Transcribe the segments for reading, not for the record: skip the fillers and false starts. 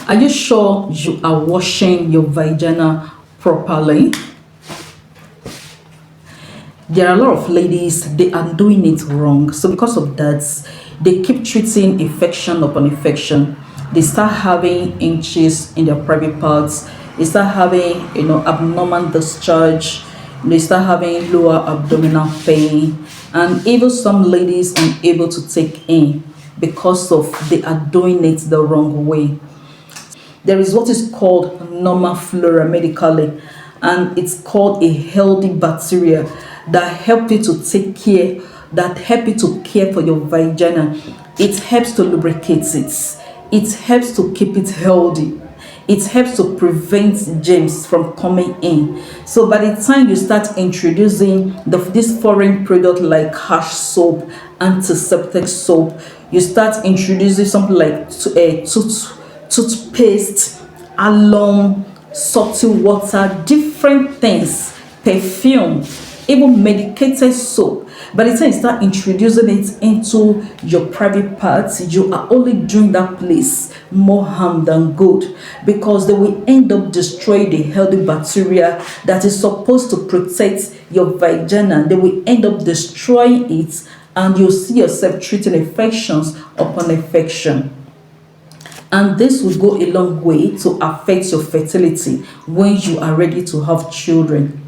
Are you sure you are washing your vagina properly? There are a lot of ladies, they are doing it wrong. So because of that, they keep treating infection upon infection. They start having inches in their private parts. They start having, abnormal discharge. They start having lower abdominal pain. And even some ladies unable to take in because of they are doing it the wrong way. There is what is called normal flora medically, and it's called a healthy bacteria that help you to take care, that help you to care for your vagina. It helps to lubricate it. It helps to keep it healthy. It helps to prevent germs from coming in. So by the time you start introducing this foreign product like harsh soap, antiseptic soap, you start introducing something like toothpaste, alum, salty water, different things, perfume, even medicated soap. By the time you start introducing it into your private parts, you are only doing that place more harm than good, because they will end up destroying the healthy bacteria that is supposed to protect your vagina. They will end up destroying it, and you'll see yourself treating infections upon infection. And this will go a long way to affect your fertility when you are ready to have children.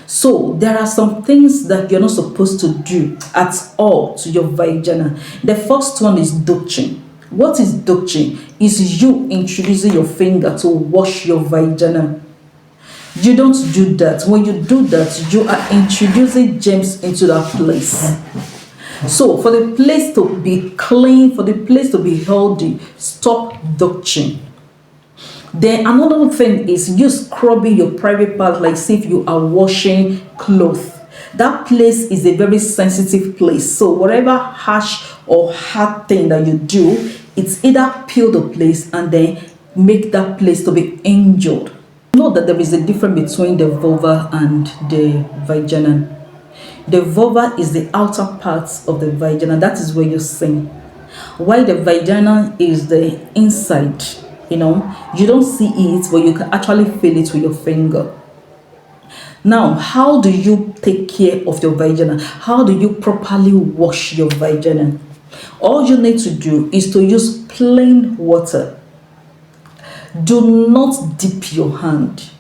So there are some things that you're not supposed to do at all to your vagina. The first one is douching. What is douching? Is you introducing your finger to wash your vagina. You don't do that. When you do that, you are introducing germs into that place. So for the place to be clean, for the place to be healthy, stop douching. Then another thing is you scrubbing your private part, like say if you are washing clothes. That place is a very sensitive place. So whatever harsh or hard thing that you do, it's either peel the place and then make that place to be injured. Know that there is a difference between the vulva and the vagina. The vulva is the outer part of the vagina. That is where you sing. While the vagina is the inside. You don't see it, but you can actually feel it with your finger. Now, how do you take care of your vagina? How do you properly wash your vagina? All you need to do is to use plain water. Do not dip your hand.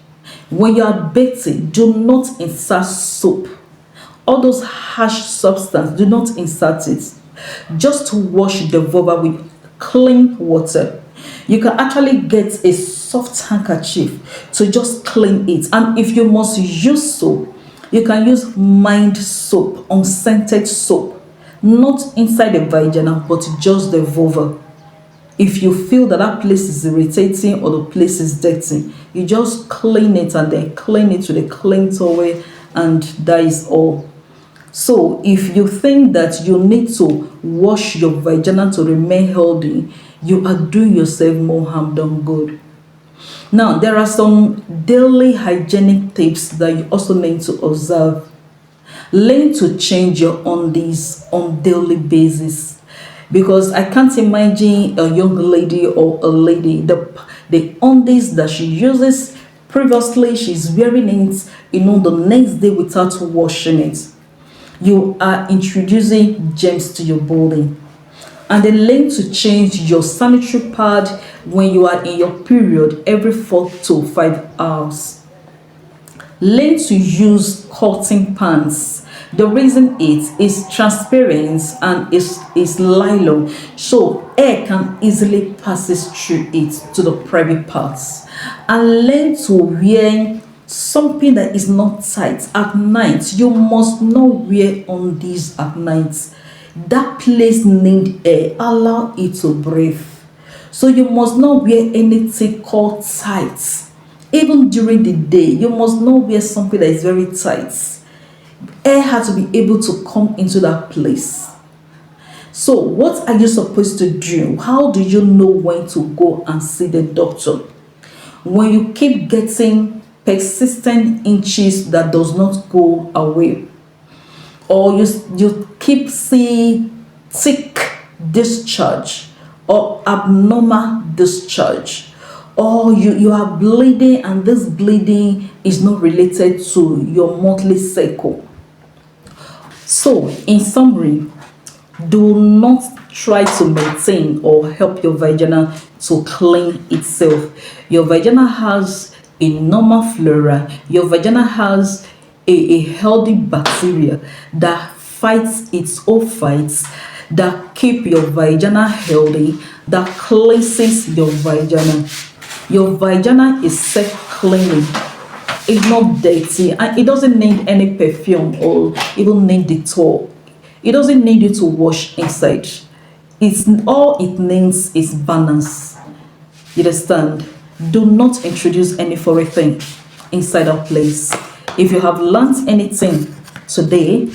When you are bathing, do not insert soap. All those harsh substances, do not insert it. Just wash the vulva with clean water. You can actually get a soft handkerchief to just clean it. And if you must use soap, you can use mild soap, unscented soap. Not inside the vagina, but just the vulva. If you feel that that place is irritating or the place is dirty, you just clean it and then clean it with a clean towel, and that is all. So if you think that you need to wash your vagina to remain healthy, you are doing yourself more harm than good. Now, there are some daily hygienic tips that you also need to observe. Learn to change your undies on daily basis, because I can't imagine a young lady or a lady, the undies that she uses previously, she's wearing it, the next day without washing it. You are introducing germs to your body. And then learn to change your sanitary pad when you are in your period every 4 to 5 hours. Learn to use cotton pants. The reason it is transparent and is nylon, so air can easily passes through it to the private parts. And learn to wear something that is not tight at night. You must not wear on these at night. That place need air, allow it to breathe. So you must not wear anything called tight. Even during the day, you must not wear something that is very tight. Air has to be able to come into that place. So what are you supposed to do? How do you know when to go and see the doctor? When you keep getting persistent inches that does not go away, or you keep seeing thick discharge or abnormal discharge, or you are bleeding and this bleeding is not related to your monthly cycle. So in summary, do not try to maintain or help your vagina to clean itself. Your vagina has a normal flora. Your vagina has a healthy bacteria that fights its own fights, that keep your vagina healthy, that cleanses your vagina. Your vagina is self-cleaning. It's not dirty and it doesn't need any perfume or even need Dettol. It doesn't need you to wash inside. It's all it needs is balance. You understand? Do not introduce any foreign thing inside that place. If you have learned anything today,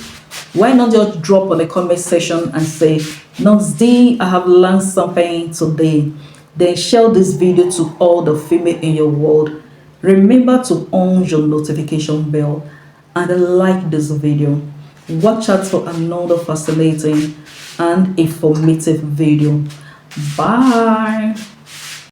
why not just drop on the comment section and say, Nurse D, I have learned something today. Then share this video to all the female in your world. Remember to on your notification bell and like this video. Watch out for another fascinating and informative video. Bye.